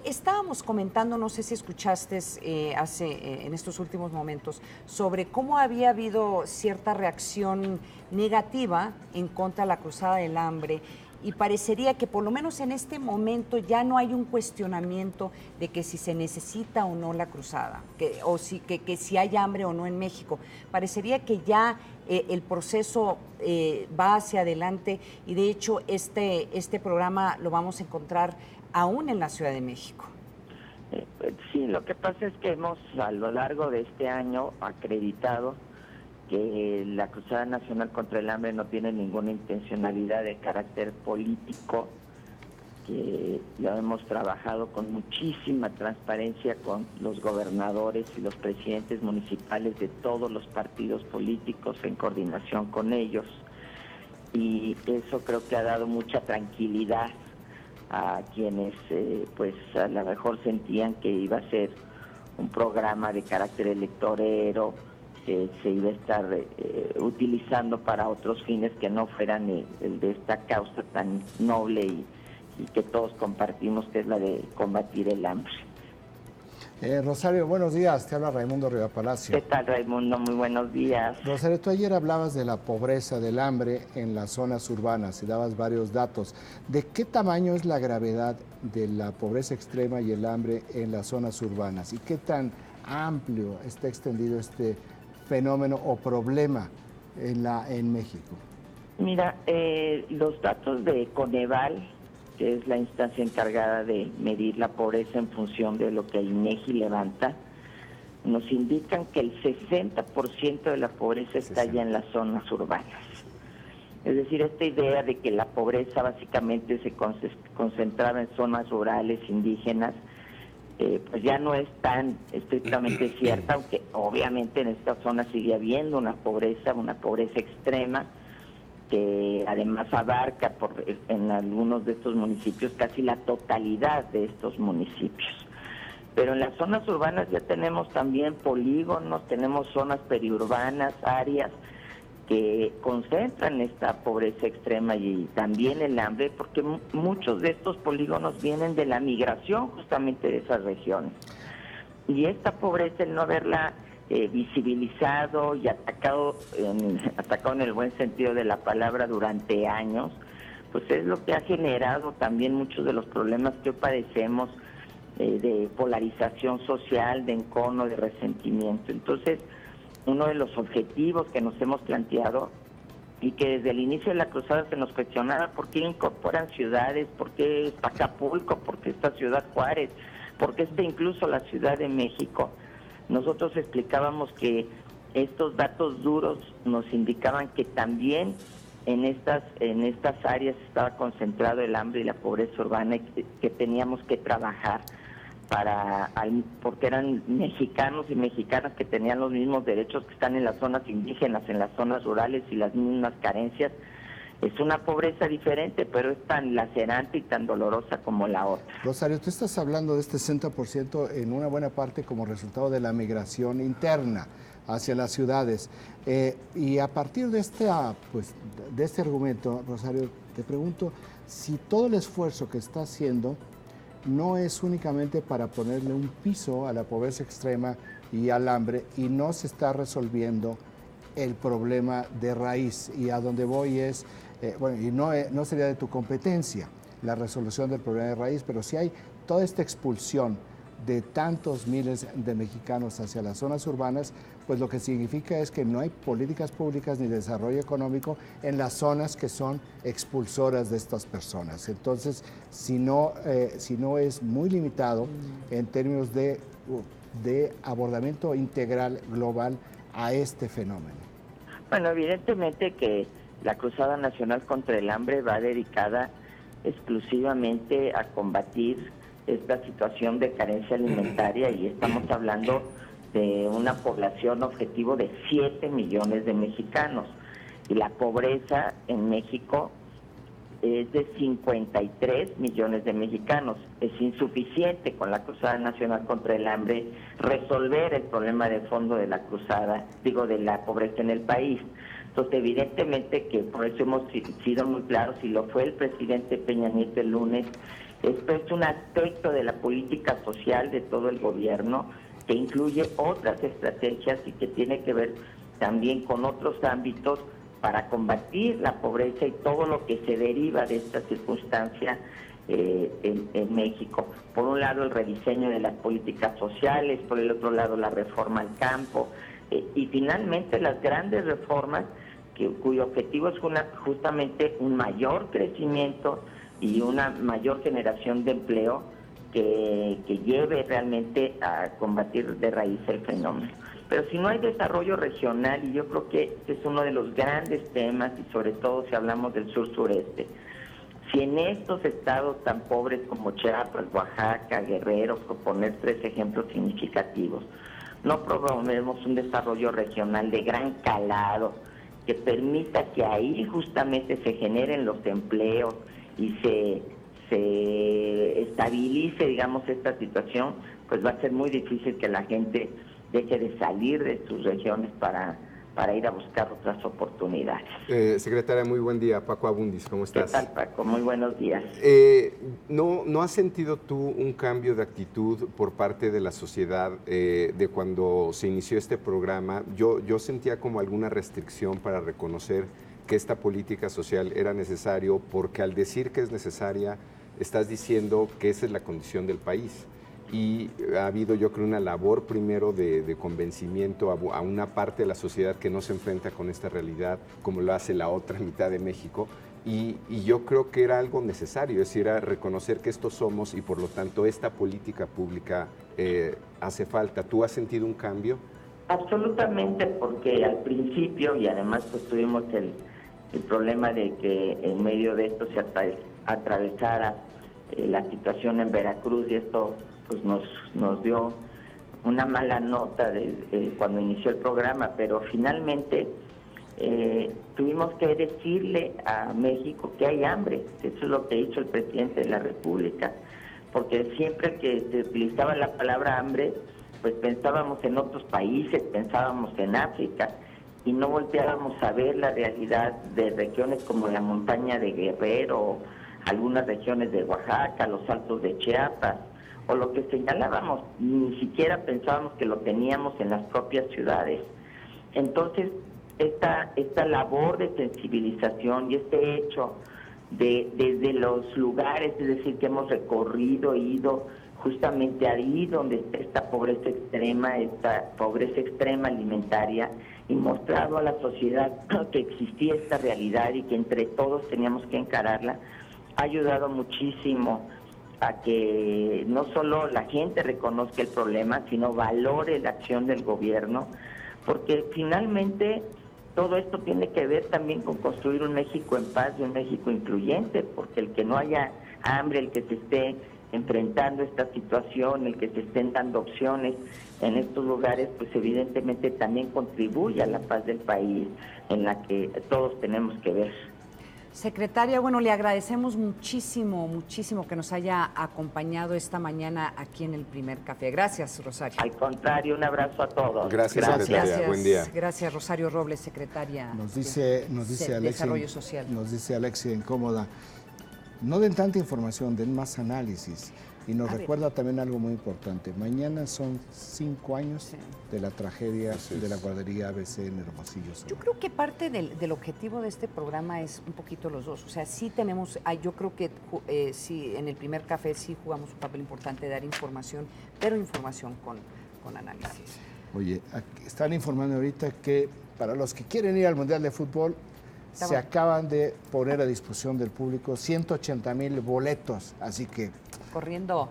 Estábamos comentando, no sé si escuchaste en estos últimos momentos, sobre cómo había habido cierta reacción negativa en contra de la Cruzada del Hambre, y parecería que por lo menos en este momento ya no hay un cuestionamiento de que si se necesita o no la cruzada, que si hay hambre o no en México. Parecería que ya el proceso va hacia adelante, y de hecho este programa lo vamos a encontrar aún en la Ciudad de México. Sí, lo que pasa es que hemos a lo largo de este año acreditado que la Cruzada Nacional contra el Hambre no tiene ninguna intencionalidad de carácter político, que ya hemos trabajado con muchísima transparencia con los gobernadores y los presidentes municipales de todos los partidos políticos en coordinación con ellos, y eso creo que ha dado mucha tranquilidad a quienes pues a lo mejor sentían que iba a ser un programa de carácter electorero, que se iba a estar utilizando para otros fines que no fueran el de esta causa tan noble y que todos compartimos, que es la de combatir el hambre. Rosario, buenos días, te habla Raimundo Riva Palacio. ¿Qué tal, Raimundo? Muy buenos días. Rosario, tú ayer hablabas de la pobreza, del hambre en las zonas urbanas y dabas varios datos. ¿De qué tamaño es la gravedad de la pobreza extrema y el hambre en las zonas urbanas? ¿Y qué tan amplio está extendido este fenómeno o problema en México? Mira, los datos de Coneval, que es la instancia encargada de medir la pobreza en función de lo que INEGI levanta, nos indican que el 60% de la pobreza está ya en las zonas urbanas. Es decir, esta idea de que la pobreza básicamente se concentraba en zonas rurales, indígenas, pues ya no es tan estrictamente cierta, aunque obviamente en esta zona sigue habiendo una pobreza extrema, que además abarca en algunos de estos municipios casi la totalidad de estos municipios. Pero en las zonas urbanas ya tenemos también polígonos, tenemos zonas periurbanas, áreas que concentran esta pobreza extrema y también el hambre, porque muchos de estos polígonos vienen de la migración justamente de esas regiones. Y esta pobreza, el no haberla visibilizado y atacado en el buen sentido de la palabra durante años, pues es lo que ha generado también muchos de los problemas que hoy padecemos, de polarización social, de encono, de resentimiento. Entonces, uno de los objetivos que nos hemos planteado y que desde el inicio de la cruzada se nos cuestionaba por qué incorporan ciudades, por qué Acapulco, por qué esta ciudad Juárez, por qué incluso la Ciudad de México. Nosotros explicábamos que estos datos duros nos indicaban que también en estas áreas estaba concentrado el hambre y la pobreza urbana y que teníamos que trabajar porque eran mexicanos y mexicanas que tenían los mismos derechos que están en las zonas indígenas, en las zonas rurales y las mismas carencias. Es una pobreza diferente, pero es tan lacerante y tan dolorosa como la otra. Rosario, tú estás hablando de este 60% en una buena parte como resultado de la migración interna hacia las ciudades. Y a partir de este argumento, Rosario, te pregunto si todo el esfuerzo que está haciendo no es únicamente para ponerle un piso a la pobreza extrema y al hambre y no se está resolviendo el problema de raíz. Y a donde voy es, y no sería de tu competencia la resolución del problema de raíz, pero si hay toda esta expulsión de tantos miles de mexicanos hacia las zonas urbanas, pues lo que significa es que no hay políticas públicas ni desarrollo económico en las zonas que son expulsoras de estas personas. Entonces, si no es muy limitado en términos de abordamiento integral global a este fenómeno. Bueno, evidentemente que la Cruzada Nacional contra el Hambre va dedicada exclusivamente a combatir esta situación de carencia alimentaria y estamos hablando de una población objetivo de 7 millones de mexicanos y la pobreza en México es de 53 millones de mexicanos. Es insuficiente con la Cruzada Nacional contra el Hambre resolver el problema de fondo de la cruzada, de la pobreza en el país. Entonces, evidentemente que por eso hemos sido muy claros, y lo fue el presidente Peña Nieto el lunes. Esto es un aspecto de la política social de todo el gobierno que incluye otras estrategias y que tiene que ver también con otros ámbitos para combatir la pobreza y todo lo que se deriva de esta circunstancia en México. Por un lado, el rediseño de las políticas sociales, por el otro lado, la reforma al campo y finalmente las grandes reformas cuyo objetivo es justamente un mayor crecimiento y una mayor generación de empleo que lleve realmente a combatir de raíz el fenómeno. Pero si no hay desarrollo regional, y yo creo que este es uno de los grandes temas, y sobre todo si hablamos del sur-sureste, si en estos estados tan pobres como Chiapas, Oaxaca, Guerrero, por poner 3 ejemplos significativos, no promovemos un desarrollo regional de gran calado que permita que ahí justamente se generen los empleos y se estabilice, digamos, esta situación, pues va a ser muy difícil que la gente deje de salir de sus regiones para ir a buscar otras oportunidades. Secretaria, muy buen día. Paco Abundis, ¿cómo estás? ¿Qué tal, Paco? Muy buenos días. ¿No has sentido tú un cambio de actitud por parte de la sociedad de cuando se inició este programa? Yo sentía como alguna restricción para reconocer que esta política social era necesario, porque al decir que es necesaria, estás diciendo que esa es la condición del país. Y ha habido, yo creo, una labor primero de convencimiento a una parte de la sociedad que no se enfrenta con esta realidad como lo hace la otra mitad de México. Y yo creo que era algo necesario, es decir, era reconocer que estos somos y por lo tanto esta política pública hace falta. ¿Tú has sentido un cambio? Absolutamente, porque al principio, y además pues tuvimos el problema de que en medio de esto se atravesara la situación en Veracruz, y esto pues nos dio una mala nota cuando inició el programa, pero finalmente tuvimos que decirle a México que hay hambre. Eso es lo que hizo el presidente de la República, porque siempre que se utilizaba la palabra hambre, pues pensábamos en otros países, pensábamos en África, y no volteábamos a ver la realidad de regiones como la montaña de Guerrero, algunas regiones de Oaxaca, los altos de Chiapas, o lo que señalábamos, ni siquiera pensábamos que lo teníamos en las propias ciudades. Entonces, esta labor de sensibilización y este hecho desde los lugares, es decir, que hemos recorrido, ido justamente ahí donde está esta pobreza extrema alimentaria, y mostrado a la sociedad que existía esta realidad y que entre todos teníamos que encararla, ha ayudado muchísimo a que no solo la gente reconozca el problema, sino valore la acción del gobierno, porque finalmente todo esto tiene que ver también con construir un México en paz y un México incluyente, porque el que no haya hambre, el que se esté enfrentando esta situación, el que se estén dando opciones en estos lugares, pues evidentemente también contribuye a la paz del país, en la que todos tenemos que ver. Secretaria, bueno, le agradecemos muchísimo que nos haya acompañado esta mañana aquí en el Primer Café. Gracias, Rosario. Al contrario, un abrazo a todos. Gracias, secretaria. Buen día. Gracias, Rosario Robles, secretaria nos dice de Desarrollo Social. Nos dice Alexia Incómoda, no den tanta información, den más análisis. Y nos recuerda también algo muy importante. Mañana son 5 años de la tragedia de la guardería ABC en Hermosillo, Sonora. Yo creo que parte del objetivo de este programa es un poquito los dos. O sea, sí tenemos, yo creo que sí, en el Primer Café sí jugamos un papel importante de dar información, pero información con análisis. Oye, están informando ahorita que para los que quieren ir al Mundial de Fútbol, se acaban de poner a disposición del público 180,000 boletos, así que corriendo.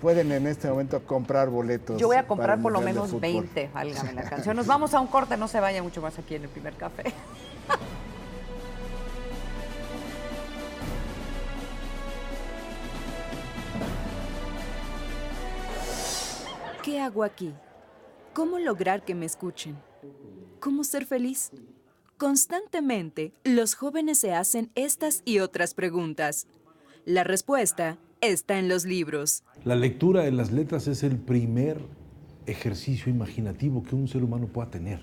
Pueden en este momento comprar boletos. Yo voy a comprar por lo menos 20, válgame la canción. Nos vamos a un corte, no se vaya mucho más aquí en el Primer Café. ¿Qué hago aquí? ¿Cómo lograr que me escuchen? ¿Cómo ser feliz? Constantemente, los jóvenes se hacen estas y otras preguntas. La respuesta está en los libros. La lectura de las letras es el primer ejercicio imaginativo que un ser humano pueda tener.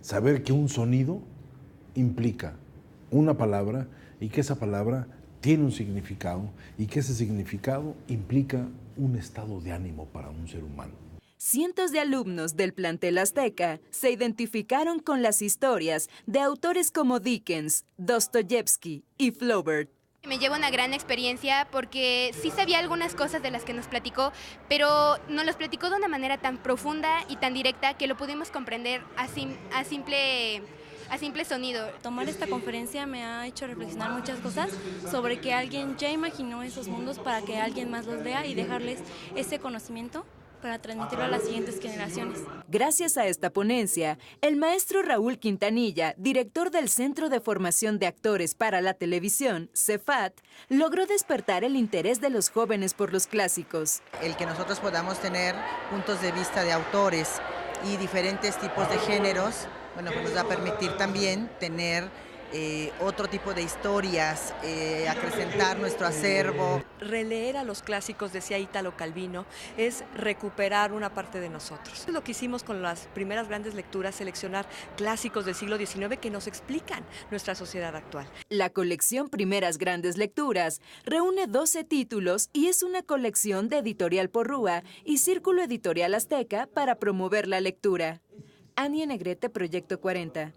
Saber que un sonido implica una palabra y que esa palabra tiene un significado y que ese significado implica un estado de ánimo para un ser humano. Cientos de alumnos del plantel Azteca se identificaron con las historias de autores como Dickens, Dostoyevsky y Flaubert. Me llevo una gran experiencia porque sí sabía algunas cosas de las que nos platicó, pero nos los platicó de una manera tan profunda y tan directa que lo pudimos comprender a simple sonido. Tomar esta conferencia me ha hecho reflexionar muchas cosas sobre que alguien ya imaginó esos mundos para que alguien más los vea y dejarles ese conocimiento para transmitirlo a las siguientes generaciones. Gracias a esta ponencia, el maestro Raúl Quintanilla, director del Centro de Formación de Actores para la Televisión, CEFAT, logró despertar el interés de los jóvenes por los clásicos. El que nosotros podamos tener puntos de vista de autores y diferentes tipos de géneros, bueno, pues nos va a permitir también tener otro tipo de historias, acrecentar nuestro acervo. Releer a los clásicos, decía Italo Calvino, es recuperar una parte de nosotros. Es lo que hicimos con las primeras grandes lecturas, seleccionar clásicos del siglo XIX que nos explican nuestra sociedad actual. La colección Primeras Grandes Lecturas reúne 12 títulos y es una colección de Editorial Porrúa y Círculo Editorial Azteca para promover la lectura. Ania Negrete, Proyecto 40.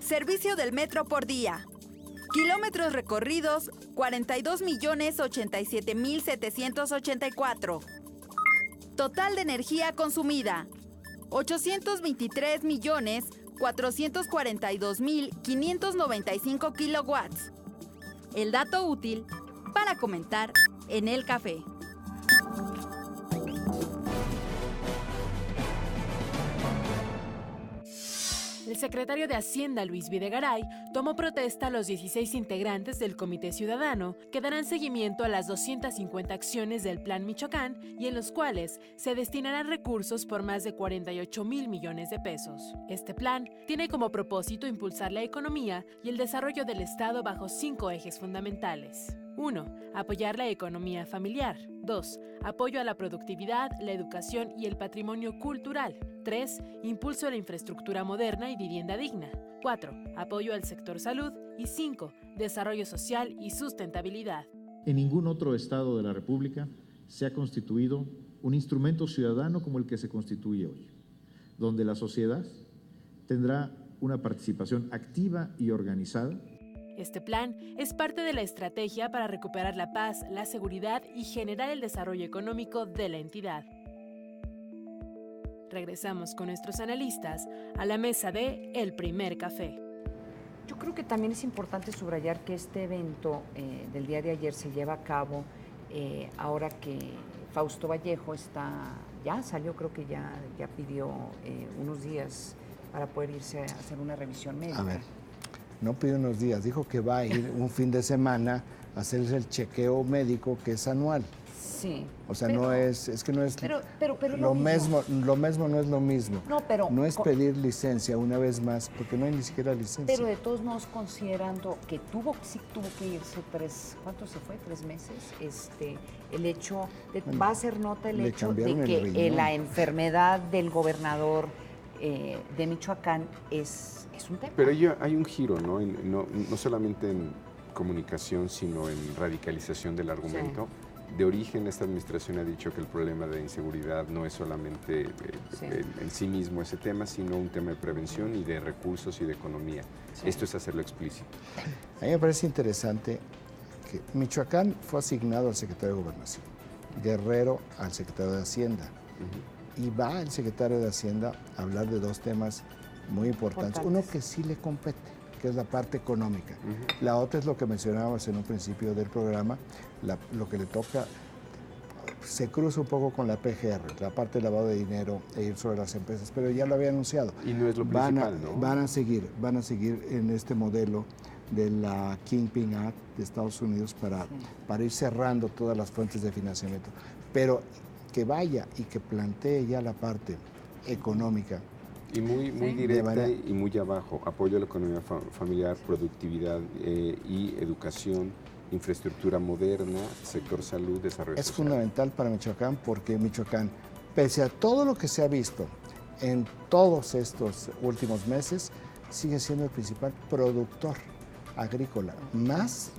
Servicio del metro por día. Kilómetros recorridos, 42,087,784. Total de energía consumida, 823,442,595 kilowatts. El dato útil para comentar en el café. El secretario de Hacienda, Luis Videgaray, tomó protesta a los 16 integrantes del Comité Ciudadano que darán seguimiento a las 250 acciones del Plan Michoacán y en los cuales se destinarán recursos por más de 48,000 millones de pesos. Este plan tiene como propósito impulsar la economía y el desarrollo del Estado bajo 5 ejes fundamentales. 1. Apoyar la economía familiar. 2. Apoyo a la productividad, la educación y el patrimonio cultural. 3. Impulso a la infraestructura moderna y vivienda digna. 4. Apoyo al sector salud. Y 5. Desarrollo social y sustentabilidad. En ningún otro estado de la República se ha constituido un instrumento ciudadano como el que se constituye hoy, donde la sociedad tendrá una participación activa y organizada. Este plan es parte de la estrategia para recuperar la paz, la seguridad y generar el desarrollo económico de la entidad. Regresamos con nuestros analistas a la mesa de El Primer Café. Yo creo que también es importante subrayar que este evento del día de ayer se lleva a cabo ahora que Fausto Vallejo salió, creo que ya pidió unos días para poder irse a hacer una revisión médica. A ver, no pidió unos días, dijo que va a ir un fin de semana a hacerse el chequeo médico que es anual. Sí. O sea, pero, no es pero lo mismo no es lo mismo. No, pero no es pedir licencia una vez más, porque no hay ni siquiera licencia. Pero de todos modos, considerando que sí tuvo que irse ¿cuánto se fue? 3 meses. El hecho va a ser nota el hecho de que la enfermedad del gobernador de Michoacán es un tema. Pero hay un giro, ¿no? No solamente en comunicación, sino en radicalización del argumento. Sí. De origen, esta administración ha dicho que el problema de inseguridad no es solamente en sí mismo ese tema, sino un tema de prevención y de recursos y de economía. Sí. Esto es hacerlo explícito. A mí me parece interesante que Michoacán fue asignado al secretario de Gobernación, Guerrero al secretario de Hacienda. Y va el secretario de Hacienda a hablar de 2 temas muy importantes. Uno que sí le compete, que es la parte económica. La otra es lo que mencionábamos en un principio del programa, lo que le toca, se cruza un poco con la PGR, la parte de lavado de dinero e ir sobre las empresas, pero ya lo había anunciado. Y no es lo principal, ¿no? Van a seguir en este modelo de la Kingpin Act de Estados Unidos para ir cerrando todas las fuentes de financiamiento. Pero que vaya y que plantee ya la parte económica. Y muy directa y muy abajo, apoyo a la economía familiar, productividad y educación, infraestructura moderna, sector salud, desarrollo social. Es fundamental para Michoacán porque Michoacán, pese a todo lo que se ha visto en todos estos últimos meses, sigue siendo el principal productor agrícola, más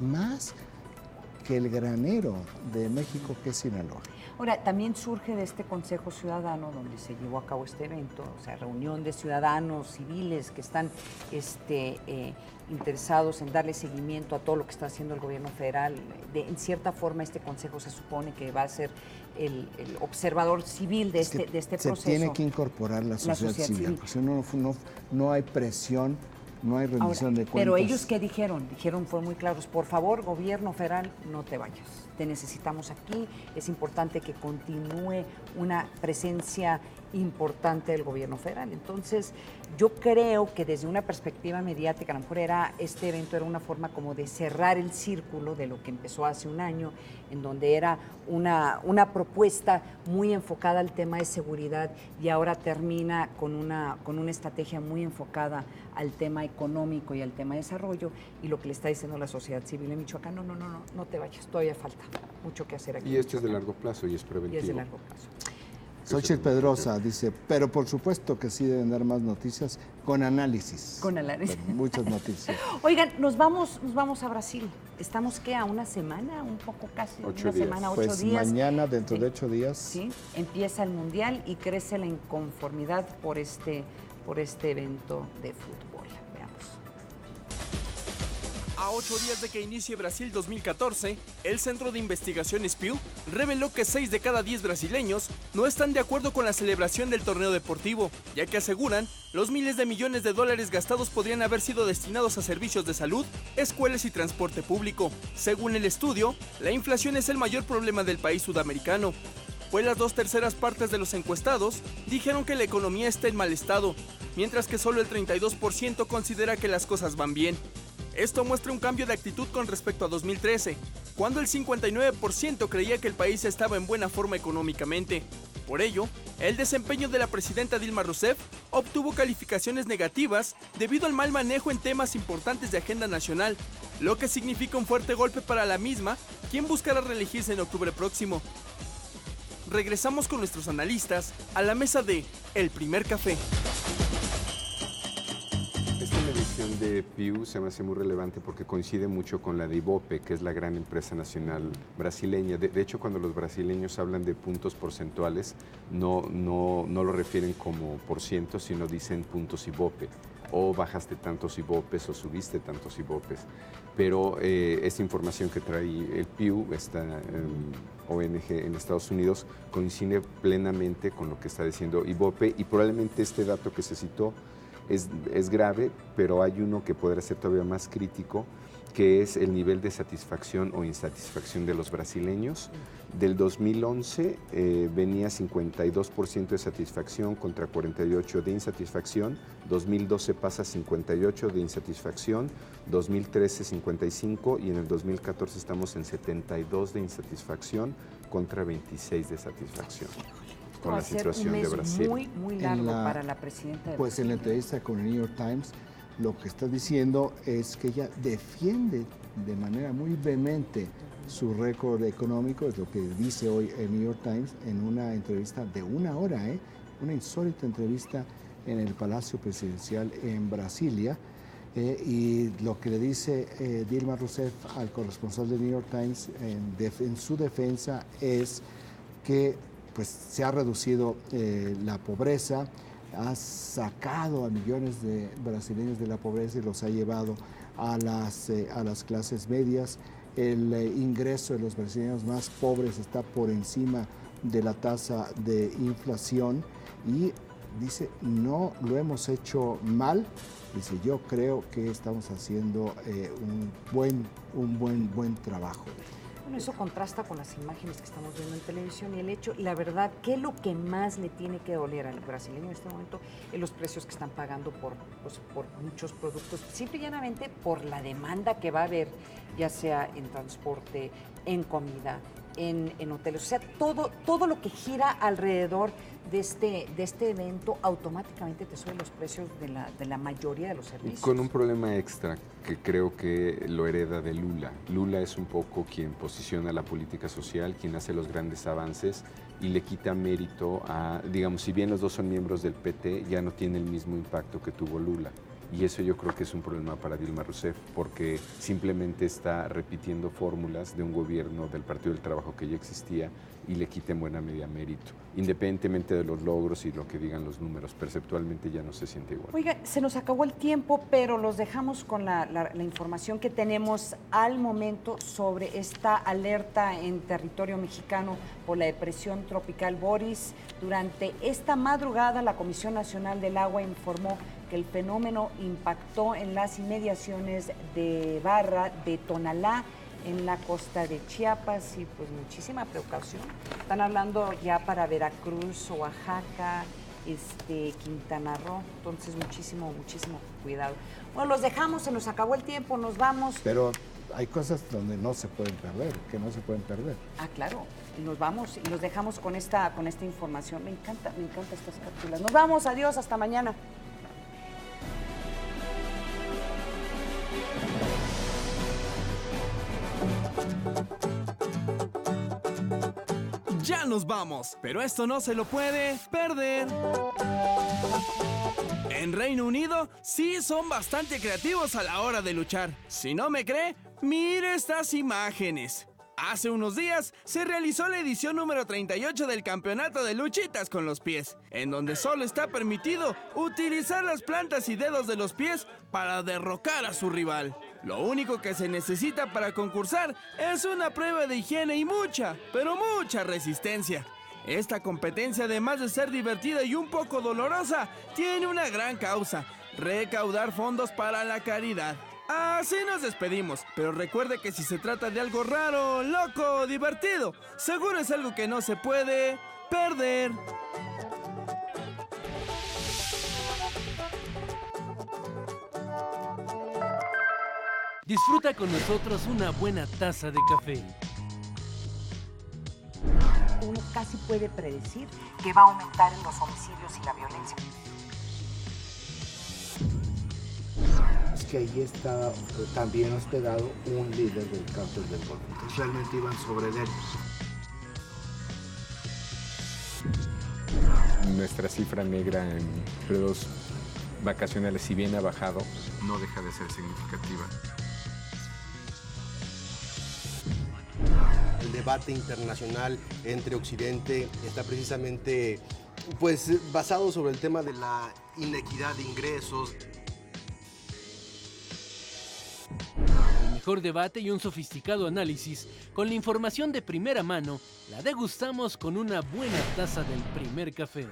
que el granero de México, que es Sinaloa. Ahora, también surge de este Consejo Ciudadano donde se llevó a cabo este evento, o sea, reunión de ciudadanos civiles que están interesados en darle seguimiento a todo lo que está haciendo el gobierno federal. En cierta forma, este consejo se supone que va a ser el observador civil de este proceso. Se tiene que incorporar la sociedad civil, porque si no hay presión, no hay rendición de cuentas. Pero ellos, ¿qué dijeron? Fue muy claros, por favor, gobierno federal, no te vayas. Te necesitamos aquí, es importante que continúe una presencia importante del gobierno federal. Entonces, yo creo que desde una perspectiva mediática, a lo mejor este evento era una forma como de cerrar el círculo de lo que empezó hace un año, en donde era una propuesta muy enfocada al tema de seguridad y ahora termina con una estrategia muy enfocada al tema económico y al tema de desarrollo, y lo que le está diciendo la sociedad civil en Michoacán, no te vayas, todavía falta mucho que hacer aquí. Y esto es de largo plazo y es preventivo. Y es de largo plazo. Xochitl Pedrosa dice, pero por supuesto que sí deben dar más noticias con análisis. Con análisis. Muchas noticias. Oigan, nos vamos a Brasil. ¿Estamos qué? ¿A una semana? Un poco casi. 8 días. Semana, 8 pues días. Mañana, dentro de 8 días. Sí, empieza el Mundial y crece la inconformidad por este evento de fútbol. Veamos. A 8 días de que inicie Brasil 2014, el Centro de Investigaciones Pew reveló que 6 de cada 10 brasileños no están de acuerdo con la celebración del torneo deportivo, ya que aseguran los miles de millones de dólares gastados podrían haber sido destinados a servicios de salud, escuelas y transporte público. Según el estudio, la inflación es el mayor problema del país sudamericano, pues las 2/3 partes de los encuestados dijeron que la economía está en mal estado, mientras que solo el 32% considera que las cosas van bien. Esto muestra un cambio de actitud con respecto a 2013, cuando el 59% creía que el país estaba en buena forma económicamente. Por ello, el desempeño de la presidenta Dilma Rousseff obtuvo calificaciones negativas debido al mal manejo en temas importantes de agenda nacional, lo que significa un fuerte golpe para la misma, quien buscará reelegirse en octubre próximo. Regresamos con nuestros analistas a la mesa de El Primer Café. Esta medición de Pew se me hace muy relevante porque coincide mucho con la de Ibope, que es la gran empresa nacional brasileña. De hecho, cuando los brasileños hablan de puntos porcentuales, no lo refieren como por ciento, sino dicen puntos Ibope. O bajaste tantos Ibopes o subiste tantos Ibopes. Pero esta información que trae el Pew, esta ONG en Estados Unidos, coincide plenamente con lo que está diciendo Ibope, y probablemente este dato que se citó es grave, pero hay uno que podrá ser todavía más crítico, que es el nivel de satisfacción o insatisfacción de los brasileños. Del 2011 venía 52% de satisfacción contra 48% de insatisfacción, 2012 pasa 58% de insatisfacción, 2013 55% y en el 2014 estamos en 72% de insatisfacción contra 26% de satisfacción. Con la situación de Brasil. Muy largo para la presidenta de Pues Brasil. en la entrevista con el New York Times, lo que está diciendo es que ella defiende de manera muy vehemente su récord económico, es lo que dice hoy el New York Times en una entrevista de 1 hora, una insólita entrevista en el Palacio Presidencial en Brasilia. Y lo que le dice Dilma Rousseff al corresponsal del New York Times en su defensa es que pues, se ha reducido la pobreza, ha sacado a millones de brasileños de la pobreza y los ha llevado a las clases medias. El ingreso de los brasileños más pobres está por encima de la tasa de inflación y dice, no lo hemos hecho mal. Dice, yo creo que estamos haciendo un buen trabajo. Bueno, eso contrasta con las imágenes que estamos viendo en televisión y el hecho, la verdad, ¿qué es lo que más le tiene que doler al brasileño en este momento? Es los precios que están pagando por muchos productos, simple y llanamente por la demanda que va a haber, ya sea en transporte, en comida, en hoteles. O sea, todo lo que gira alrededor de este evento automáticamente te sube los precios de la mayoría de los servicios. Con un problema extra que creo que lo hereda de Lula. Lula es un poco quien posiciona la política social, quien hace los grandes avances y le quita mérito a, digamos, si bien los dos son miembros del PT, ya no tiene el mismo impacto que tuvo Lula. Y eso yo creo que es un problema para Dilma Rousseff, porque simplemente está repitiendo fórmulas de un gobierno del Partido del Trabajo que ya existía y le quita en buena medida mérito. Independientemente de los logros y lo que digan los números, perceptualmente ya no se siente igual. Oiga, se nos acabó el tiempo, pero los dejamos con la información que tenemos al momento sobre esta alerta en territorio mexicano por la depresión tropical Boris. Durante esta madrugada, la Comisión Nacional del Agua informó que el fenómeno impactó en las inmediaciones de Barra de Tonalá, en la costa de Chiapas, y pues muchísima precaución. Están hablando ya para Veracruz, Oaxaca, Quintana Roo, entonces muchísimo cuidado. Bueno, los dejamos, se nos acabó el tiempo, nos vamos. Pero hay cosas donde no se pueden perder, que no se pueden perder. Ah, claro, y nos vamos y los dejamos con esta información. Me encanta estas cápsulas. Nos vamos, adiós, hasta mañana. Ya nos vamos, pero esto no se lo puede perder. En Reino Unido sí son bastante creativos a la hora de luchar. Si no me cree, mire estas imágenes. Hace unos días se realizó la edición número 38 del Campeonato de Luchitas con los Pies, en donde solo está permitido utilizar las plantas y dedos de los pies para derrocar a su rival. Lo único que se necesita para concursar es una prueba de higiene y mucha, pero mucha resistencia. Esta competencia, además de ser divertida y un poco dolorosa, tiene una gran causa: recaudar fondos para la caridad. Así nos despedimos, pero recuerde que si se trata de algo raro, loco, divertido, seguro es algo que no se puede perder. Disfruta con nosotros una buena taza de café. Uno casi puede predecir que va a aumentar en los homicidios y la violencia. Es que ahí está también hospedado un líder del cártel del Golfo. Entonces realmente iban sobre él. Nuestra cifra negra en periodos vacacionales, si bien ha bajado, no deja de ser significativa. El debate internacional entre Occidente está precisamente pues, basado sobre el tema de la inequidad de ingresos. El mejor debate y un sofisticado análisis con la información de primera mano la degustamos con una buena taza del primer café.